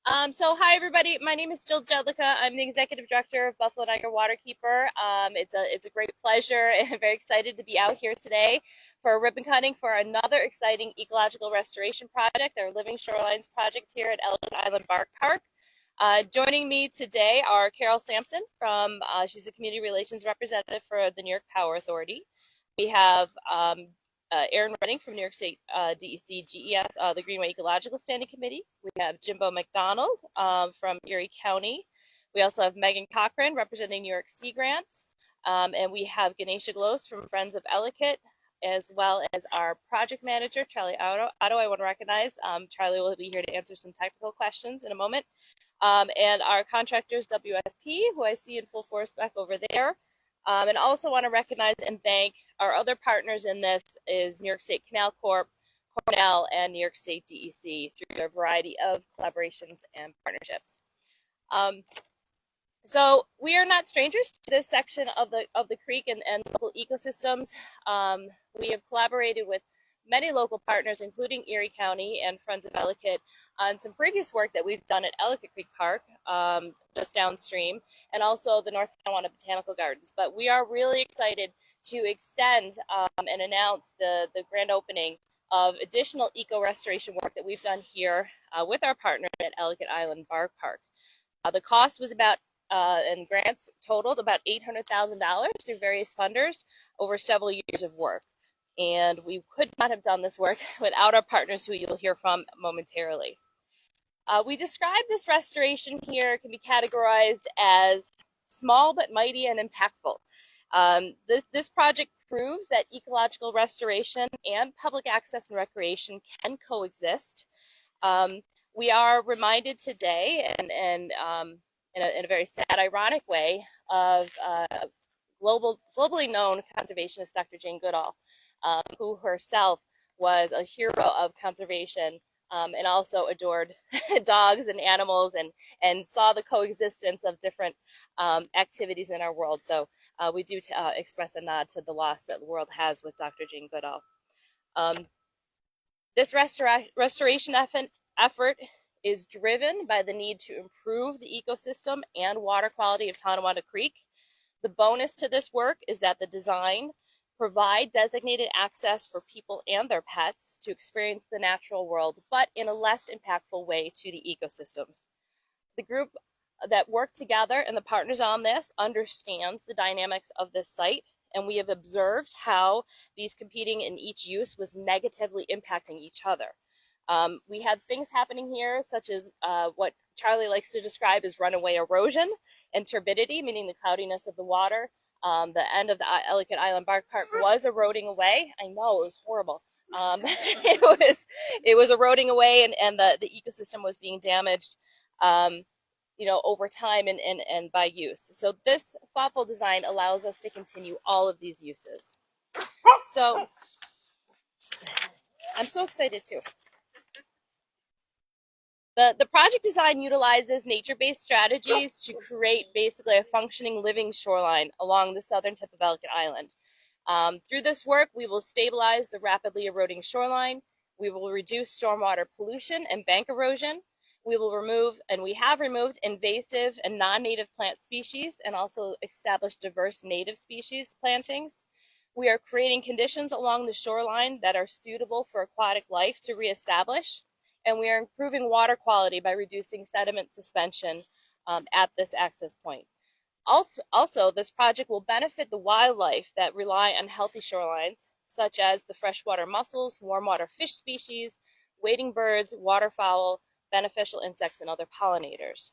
So hi everybody, my name is Jill Jedlicka. I'm the Executive Director of Buffalo Niagara Waterkeeper. It's a great pleasure and I'm very excited to be out here today for a ribbon cutting for another exciting ecological restoration project, our Living Shorelines project here at Elgin Island Bark Park. Joining me today are Carol Sampson she's a Community Relations Representative for the New York Power Authority. We have Aaron Redding from New York State DEC GES, the Greenway Ecological Standing Committee. We have Jimbo McDonald from Erie County. We also have Megan Cochran representing New York Sea Grant. And we have Ganesha Glos from Friends of Ellicott, as well as our project manager, Charlie Otto. I want to recognize. Charlie will be here to answer some technical questions in a moment. And our contractors, WSP, who I see in full force back over there. And also want to recognize and thank our other partners in this is New York State Canal Corp, Cornell, and New York State DEC through their variety of collaborations and partnerships. So we are not strangers to this section of the creek and local ecosystems. We have collaborated with many local partners, including Erie County and Friends of Ellicott, on some previous work that we've done at Ellicott Creek Park, just downstream, and also the North Tonawanda Botanical Gardens. But we are really excited to extend and announce the grand opening of additional eco-restoration work that we've done here with our partners at Ellicott Island Bark Park. The cost was about and grants totaled about $800,000 through various funders over several years of work. And we could not have done this work without our partners who you'll hear from momentarily. We describe this restoration here can be categorized as small but mighty and impactful. This project proves that ecological restoration and public access and recreation can coexist. We are reminded today, and in a very sad, ironic way, of globally known conservationist Dr. Jane Goodall, who herself was a hero of conservation and also adored dogs and animals and saw the coexistence of different activities in our world. So we do express a nod to the loss that the world has with Dr. Jane Goodall. This restoration effort is driven by the need to improve the ecosystem and water quality of Tonawanda Creek. The bonus to this work is that the design provide designated access for people and their pets to experience the natural world, but in a less impactful way to the ecosystems. The group that worked together and the partners on this understands the dynamics of this site, and we have observed how these competing in each use was negatively impacting each other. We had things happening here, such as what Charlie likes to describe as runaway erosion and turbidity, meaning the cloudiness of the water. The end of the Ellicott Island Bark Park was eroding away. I know, it was horrible. It was eroding away, and the ecosystem was being damaged, over time and by use. So this thoughtful design allows us to continue all of these uses. So I'm so excited too. The project design utilizes nature-based strategies to create basically a functioning living shoreline along the southern tip of Ellicott Island. Through this work, we will stabilize the rapidly eroding shoreline. We will reduce stormwater pollution and bank erosion. We will remove, and we have removed, invasive and non-native plant species and also established diverse native species plantings. We are creating conditions along the shoreline that are suitable for aquatic life to reestablish. And we are improving water quality by reducing sediment suspension at this access point. Also, this project will benefit the wildlife that rely on healthy shorelines, such as the freshwater mussels, warm water fish species, wading birds, waterfowl, beneficial insects, and other pollinators.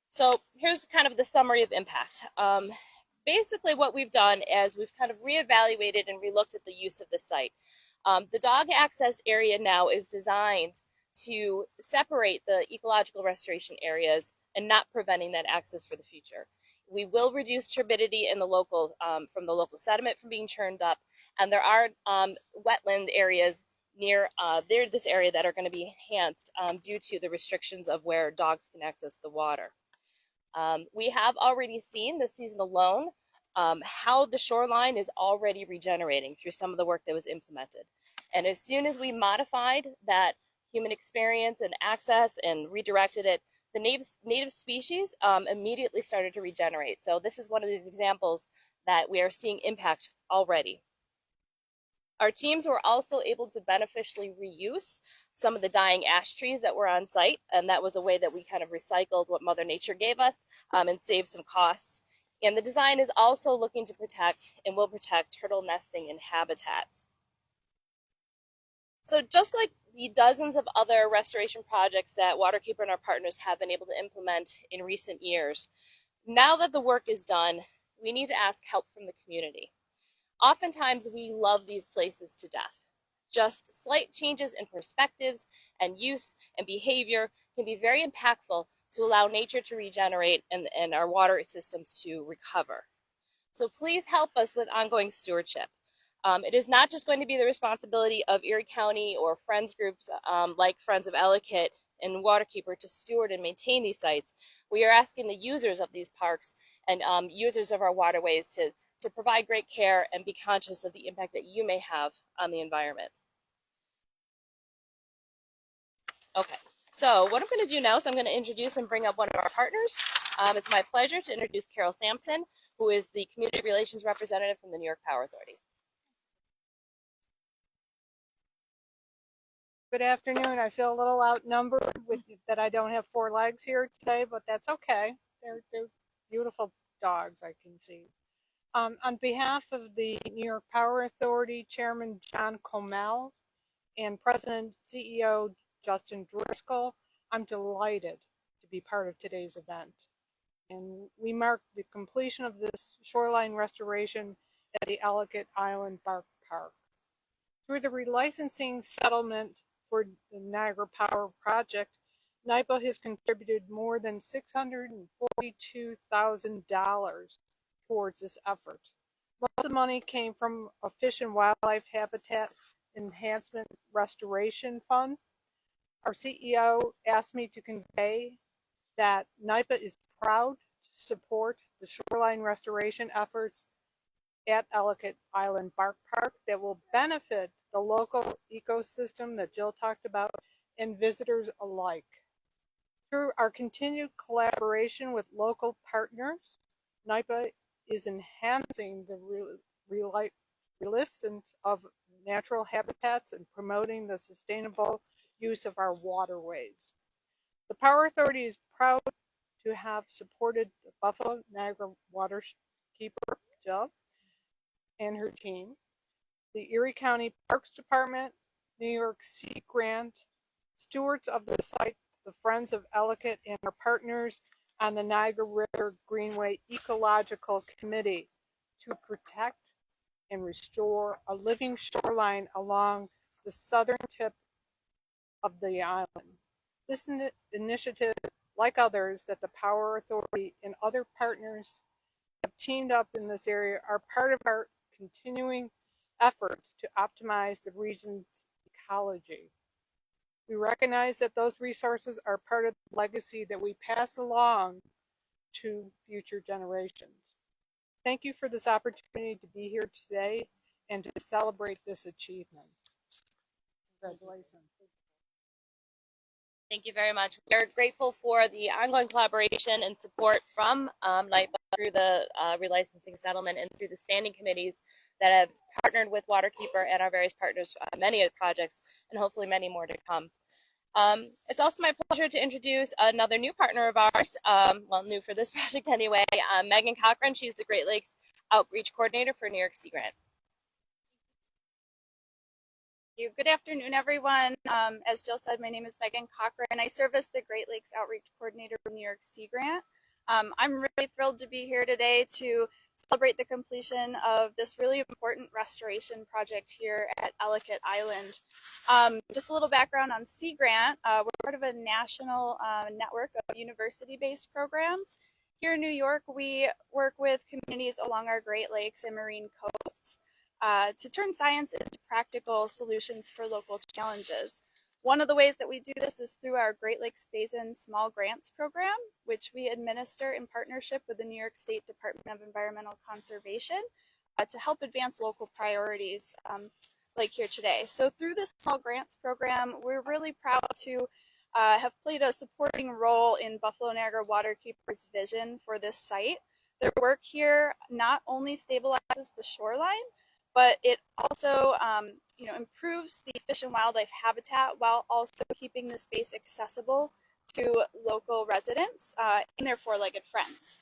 So here's kind of the summary of impact. Basically what we've done is we've kind of reevaluated and relooked at the use of the site. The dog access area now is designed to separate the ecological restoration areas and not preventing that access for the future. We will reduce turbidity in the local, from the local sediment from being churned up, and there are wetland areas near this area that are going to be enhanced due to the restrictions of where dogs can access the water. We have already seen this season alone how the shoreline is already regenerating through some of the work that was implemented. And as soon as we modified that human experience and access and redirected it, the native species immediately started to regenerate. So this is one of these examples that we are seeing impact already. Our teams were also able to beneficially reuse some of the dying ash trees that were on site, and that was a way that we kind of recycled what Mother Nature gave us and saved some costs. And the design is also looking to protect and will protect turtle nesting and habitat. So just like the dozens of other restoration projects that Waterkeeper and our partners have been able to implement in recent years, now that the work is done, we need to ask help from the community. Oftentimes we love these places to death. Just slight changes in perspectives and use and behavior can be very impactful to allow nature to regenerate and our water systems to recover. So please help us with ongoing stewardship. It is not just going to be the responsibility of Erie County or friends groups like Friends of Ellicott and Waterkeeper to steward and maintain these sites. We are asking the users of these parks and users of our waterways to provide great care and be conscious of the impact that you may have on the environment. Okay, so what I'm going to do now is I'm going to introduce and bring up one of our partners. It's my pleasure to introduce Carol Sampson, who is the Community Relations Representative from the New York Power Authority. Good afternoon. I feel a little outnumbered with that I don't have 4 legs here today, but that's okay. They're beautiful dogs, I can see. On behalf of the New York Power Authority, Chairman John Comell and President CEO Justin Driscoll, I'm delighted to be part of today's event. And we mark the completion of this shoreline restoration at the Ellicott Island Bark Park. Through the relicensing settlement for the Niagara Power Project, NYPA has contributed more than $642,000 towards this effort. Most of the money came from a Fish and Wildlife Habitat Enhancement Restoration Fund. Our CEO asked me to convey that NYPA is proud to support the shoreline restoration efforts at Ellicott Island Bark Park that will benefit the local ecosystem that Jill talked about and visitors alike. Through our continued collaboration with local partners, NYPA is enhancing the resilience of natural habitats and promoting the sustainable use of our waterways. The Power Authority is proud to have supported the Buffalo Niagara Waterkeeper, Jill, and her team, the Erie County Parks Department, New York Sea Grant, stewards of the site, the Friends of Ellicott, and our partners on the Niagara River Greenway Ecological Committee to protect and restore a living shoreline along the southern tip of the island. This initiative, like others that the Power Authority and other partners have teamed up in this area, are part of our continuing efforts to optimize the region's ecology. We recognize that those resources are part of the legacy that we pass along to future generations. Thank you for this opportunity to be here today and to celebrate this achievement. Congratulations. Thank you very much. We're grateful for the ongoing collaboration and support from NYPA through the relicensing settlement and through the standing committees that have partnered with Waterkeeper and our various partners on many of the projects, and hopefully many more to come. It's also my pleasure to introduce another new partner of ours, well, new for this project anyway, Megan Cochran. She's the Great Lakes Outreach Coordinator for New York Sea Grant. Good afternoon, everyone. As Jill said, my name is Megan Cochran. I serve as the Great Lakes Outreach Coordinator for New York Sea Grant. I'm really thrilled to be here today to celebrate the completion of this really important restoration project here at Ellicott Island. Just a little background on Sea Grant. We're part of a national network of university-based programs. Here in New York, we work with communities along our Great Lakes and marine coasts to turn science into practical solutions for local challenges. One of the ways that we do this is through our Great Lakes Basin Small Grants Program, which we administer in partnership with the New York State Department of Environmental Conservation to help advance local priorities. like here today. So through this small grants program, we're really proud to have played a supporting role in Buffalo Niagara Waterkeeper's vision for this site. Their work here not only stabilizes the shoreline, but it also improves the fish and wildlife habitat while also keeping the space accessible to local residents and their four-legged friends.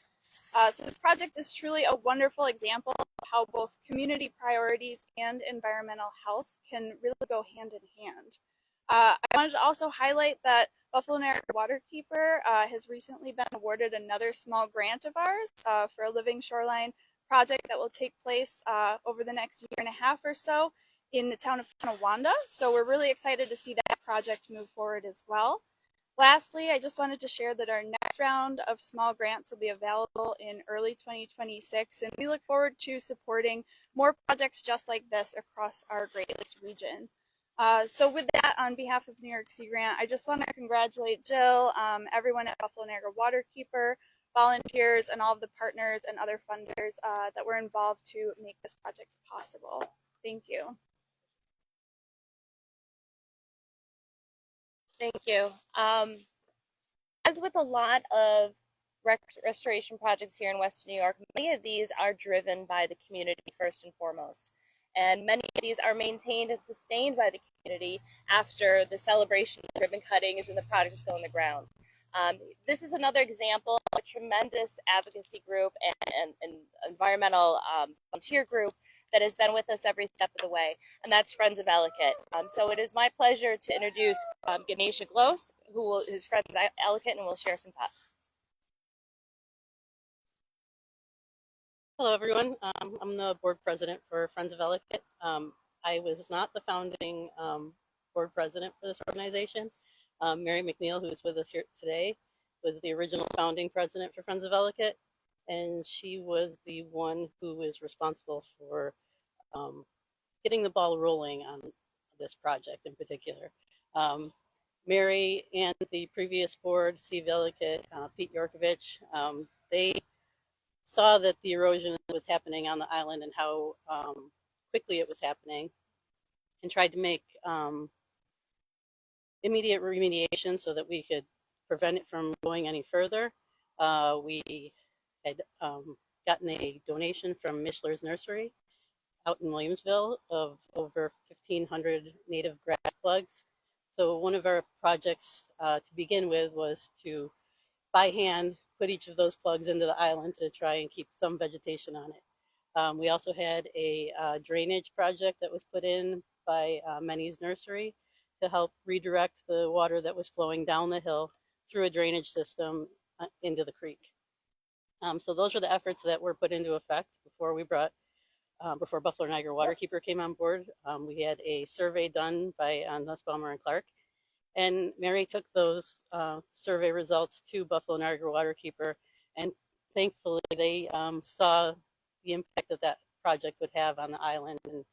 So this project is truly a wonderful example of how both community priorities and environmental health can really go hand in hand. I wanted to also highlight that Buffalo Niagara Waterkeeper has recently been awarded another small grant of ours for a living shoreline project that will take place over the next year and a half or so in the town of Tonawanda. So we're really excited to see that project move forward as well. Lastly, I just wanted to share that our next round of small grants will be available in early 2026, and we look forward to supporting more projects just like this across our Great Lakes region. So with that, on behalf of New York Sea Grant, I just want to congratulate Jill, everyone at Buffalo Niagara Waterkeeper, volunteers, and all of the partners and other funders that were involved to make this project possible. Thank you. Thank you. As with a lot of restoration projects here in Western New York, many of these are driven by the community first and foremost. And many of these are maintained and sustained by the community after the celebration, the ribbon cutting is, and the projects go in the ground. This is another example of a tremendous advocacy group and environmental volunteer group that has been with us every step of the way, and that's Friends of Ellicott. So it is my pleasure to introduce Ganesha Glose, who is Friends of Ellicott, and will share some thoughts. Hello, everyone. I'm the board president for Friends of Ellicott. I was not the founding board president for this organization. Mary McNeil, who is with us here today, was the original founding president for Friends of Ellicott, and she was the one who was responsible for getting the ball rolling on this project in particular. Mary and the previous board, Steve Ellicott, Pete Yorkovich, they saw that the erosion was happening on the island and how quickly it was happening, and tried to make immediate remediation so that we could prevent it from going any further. We had gotten a donation from Mishler's Nursery out in Williamsville of over 1,500 native grass plugs. So one of our projects to begin with was to, by hand, put each of those plugs into the island to try and keep some vegetation on it. We also had a drainage project that was put in by Menny's Nursery to help redirect the water that was flowing down the hill through a drainage system into the creek. So those were the efforts that were put into effect before Buffalo Niagara Waterkeeper came on board. We had a survey done by Nussbaumer and Clark, and Mary took those survey results to Buffalo Niagara Waterkeeper, and thankfully they saw the impact that that project would have on the island and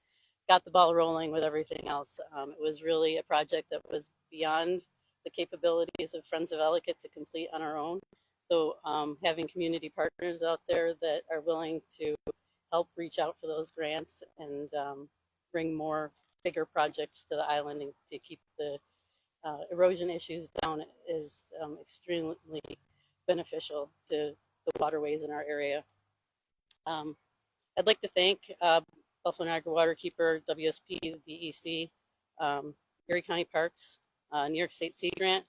got the ball rolling with everything else. It was really a project that was beyond the capabilities of Friends of Ellicott to complete on our own. So having community partners out there that are willing to help reach out for those grants and bring more bigger projects to the island and to keep the erosion issues down is extremely beneficial to the waterways in our area. I'd like to thank Buffalo Niagara Waterkeeper, WSP, DEC, Erie County Parks, New York State Sea Grant,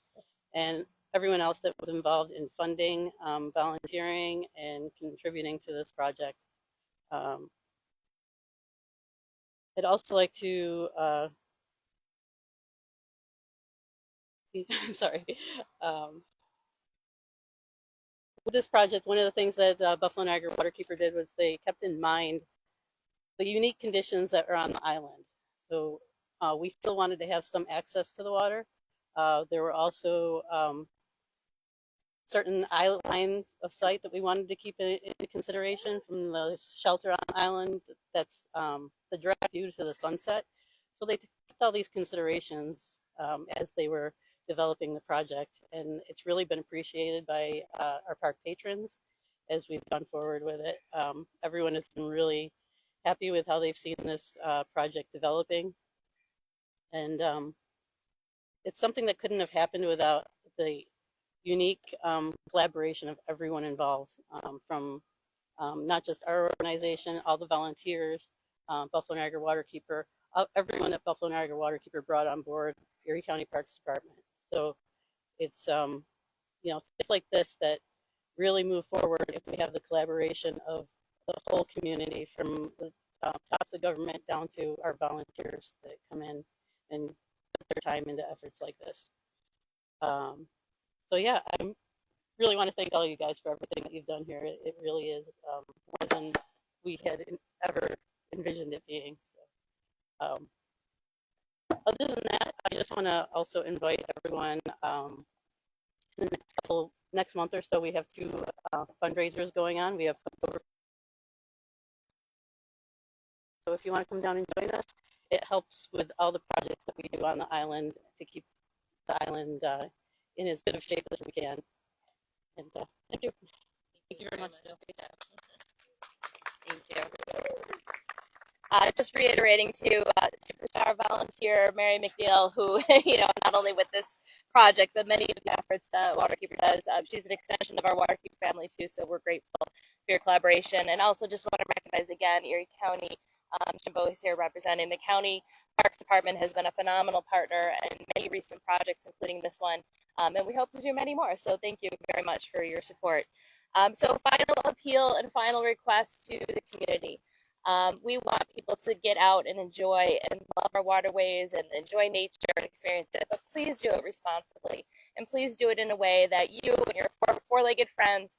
and everyone else that was involved in funding, volunteering, and contributing to this project. I'd also like to sorry. With this project, one of the things that Buffalo Niagara Waterkeeper did was they kept in mind the unique conditions that are on the island. So we still wanted to have some access to the water. There were also certain lines of sight that we wanted to keep into consideration, from the shelter on the island that's the direct view to the sunset. So they kept all these considerations as they were developing the project, and it's really been appreciated by our park patrons as we've gone forward with it. Everyone has been really happy with how they've seen this project developing. And it's something that couldn't have happened without the unique collaboration of everyone involved, from not just our organization, all the volunteers, Buffalo Niagara Waterkeeper, everyone that Buffalo Niagara Waterkeeper brought on board, Erie County Parks Department. So it's things like this that really move forward if we have the collaboration of the whole community, from the tops of government down to our volunteers that come in and put their time into efforts like this. So yeah, I really want to thank all you guys for everything that you've done here. It really is more than we had ever envisioned it being. So, other than that, I just want to also invite everyone. In the next month or so, we have two fundraisers going on. We have October. So if you want to come down and join us, it helps with all the projects that we do on the island to keep the island in as good of shape as we can. And thank you. Thank you very much. Thank you. Just reiterating to superstar volunteer Mary McNeil, who, not only with this project, but many of the efforts that Waterkeeper does. She's an extension of our Waterkeeper family, too, so we're grateful for your collaboration. And also just want to recognize again Erie County. Jimbo is here representing the County Parks Department, has been a phenomenal partner in many recent projects, including this one. And we hope to do many more. So thank you very much for your support. So final appeal and final request to the community. We want people to get out and enjoy and love our waterways and enjoy nature and experience it, but please do it responsibly. And please do it in a way that you and your four-legged friends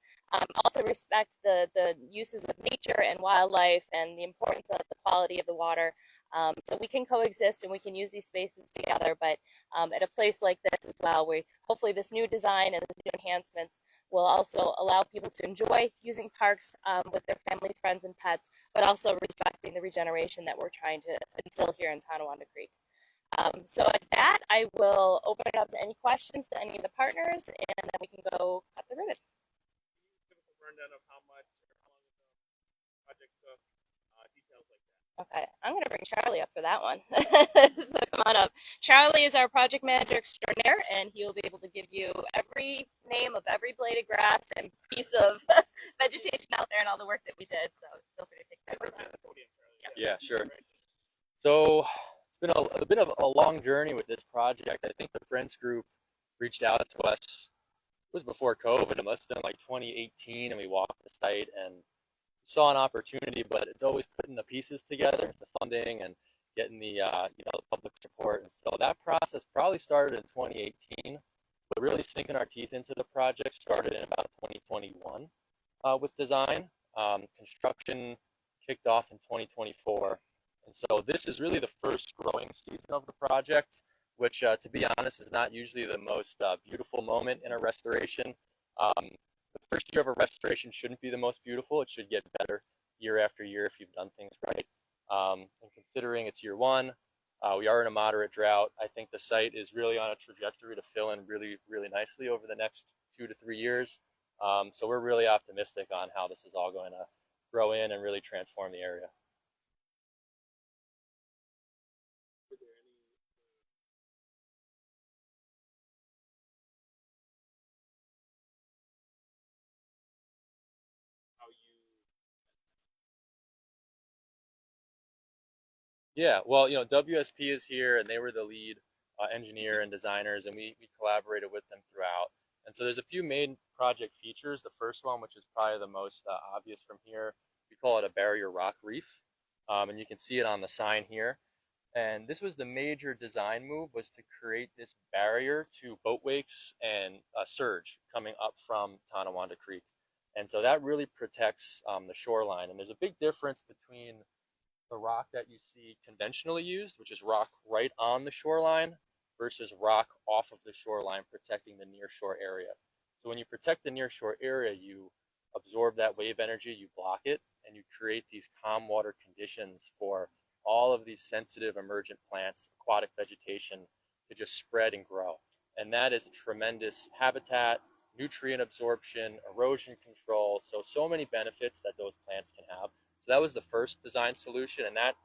also respect the uses of nature and wildlife and the importance of the quality of the water. So we can coexist and we can use these spaces together, but at a place like this as well, hopefully this new design and these new enhancements will also allow people to enjoy using parks with their families, friends, and pets, but also respecting the regeneration that we're trying to instill here in Tonawanda Creek. So at that, I will open it up to any questions to any of the partners, and then we can go cut the ribbon. Give us a rundown of how much or how long the project took, details like that. Okay, I'm going to bring Charlie up for that one. So come on up. Charlie is our project manager extraordinaire, and he will be able to give you every name of every blade of grass and piece of vegetation out there and all the work that we did. So feel free to take that one. Yeah, sure. So it's been a bit of a long journey with this project. I think the Friends group reached out to us. It was before COVID. It must have been like 2018, and we walked the site and saw an opportunity, but it's always putting the pieces together, the funding and getting the the public support. And so that process probably started in 2018, but really sinking our teeth into the project started in about 2021 with design. Construction kicked off in 2024. And so this is really the first growing season of the project, which to be honest is not usually the most beautiful moment in a restoration. The first year of a restoration shouldn't be the most beautiful. It should get better year after year if you've done things right. And considering it's year one, we are in a moderate drought. I think the site is really on a trajectory to fill in really, really nicely over the next 2 to 3 years. So we're really optimistic on how this is all going to grow in and really transform the area. Yeah, well, WSP is here, and they were the lead engineer and designers, and we collaborated with them throughout. And so there's a few main project features. The first one, which is probably the most obvious from here, we call it a barrier rock reef, and you can see it on the sign here. And this was the major design move, was to create this barrier to boat wakes and surge coming up from Tonawanda Creek. And so that really protects the shoreline. And there's a big difference between the rock that you see conventionally used, which is rock right on the shoreline, versus rock off of the shoreline protecting the nearshore area. So when you protect the nearshore area, you absorb that wave energy, you block it, and you create these calm water conditions for all of these sensitive emergent plants, aquatic vegetation, to just spread and grow. And that is tremendous habitat, nutrient absorption, erosion control, so many benefits that those plants can have. So that was the first design solution, and that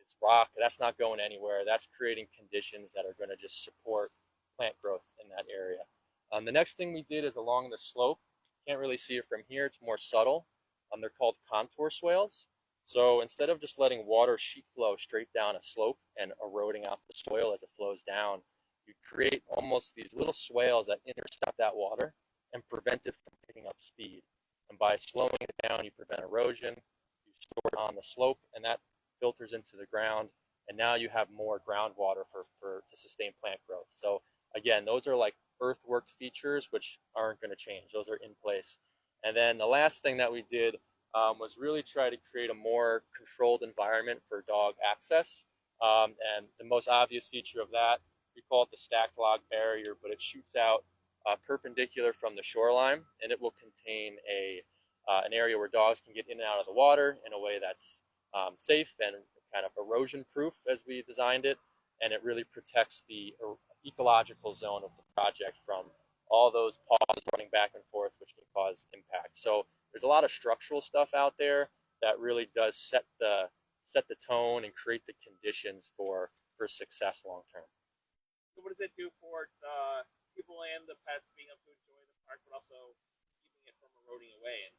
is rock. That's not going anywhere. That's creating conditions that are going to just support plant growth in that area. The next thing we did is along the slope. Can't really see it from here. It's more subtle. They're called contour swales. So instead of just letting water sheet flow straight down a slope and eroding out the soil as it flows down, you create almost these little swales that intercept that water and prevent it from picking up speed. And by slowing it down, you prevent erosion, you store it on the slope, and that filters into the ground. And now you have more groundwater to sustain plant growth. So again, those are like earthwork features which aren't going to change. Those are in place. And then the last thing that we did was really try to create a more controlled environment for dog access. And the most obvious feature of that, we call it the stacked log barrier, but it shoots out perpendicular from the shoreline, and it will contain an area where dogs can get in and out of the water in a way that's safe and kind of erosion proof as we designed it, and it really protects the ecological zone of the project from all those paws running back and forth, which can cause impact. So there's a lot of structural stuff out there that really does set the tone and create the conditions for success long term. So what does it do for people and the pets being able to enjoy the park, but also keeping it from eroding away? And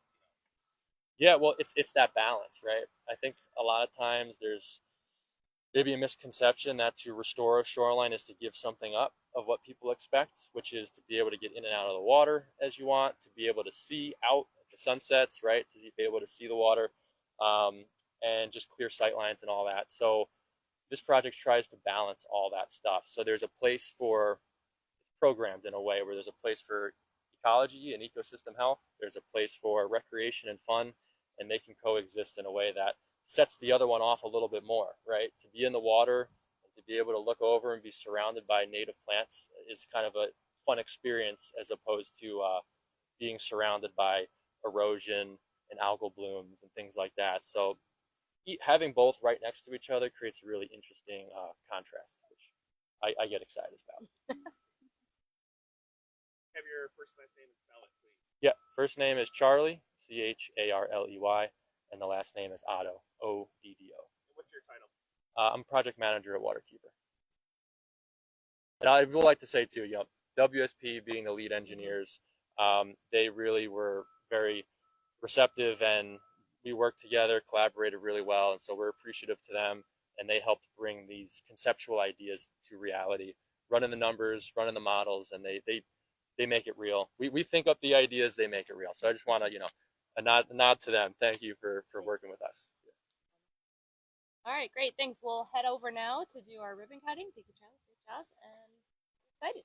Yeah, well, it's that balance, right? I think a lot of times there's maybe a misconception that to restore a shoreline is to give something up of what people expect, which is to be able to get in and out of the water as you want, to be able to see out at the sunsets, right? To be able to see the water, and just clear sight lines and all that. So this project tries to balance all that stuff. So there's a place for, it's programmed in a way where there's a place for ecology and ecosystem health. There's a place for recreation and fun, and they can coexist in a way that sets the other one off a little bit more, right? To be in the water and to be able to look over and be surrounded by native plants is kind of a fun experience as opposed to being surrounded by erosion and algal blooms and things like that. So having both right next to each other creates a really interesting contrast, which I get excited about. have your first and last name and spell it, please. Yeah, first name is Charlie, Charley, and the last name is Oddo, Oddo. And what's your title? I'm project manager at Waterkeeper. And I would like to say too, WSP being the lead engineers, they really were very receptive, and we worked together, collaborated really well, and so we're appreciative to them, and they helped bring these conceptual ideas to reality, running the numbers, running the models, and they make it real. We think up the ideas, they make it real. So I just want to, a nod to them. Thank you for working with us. All right, great. Thanks. We'll head over now to do our ribbon cutting. Thank you, Charlie. Good job. And excited.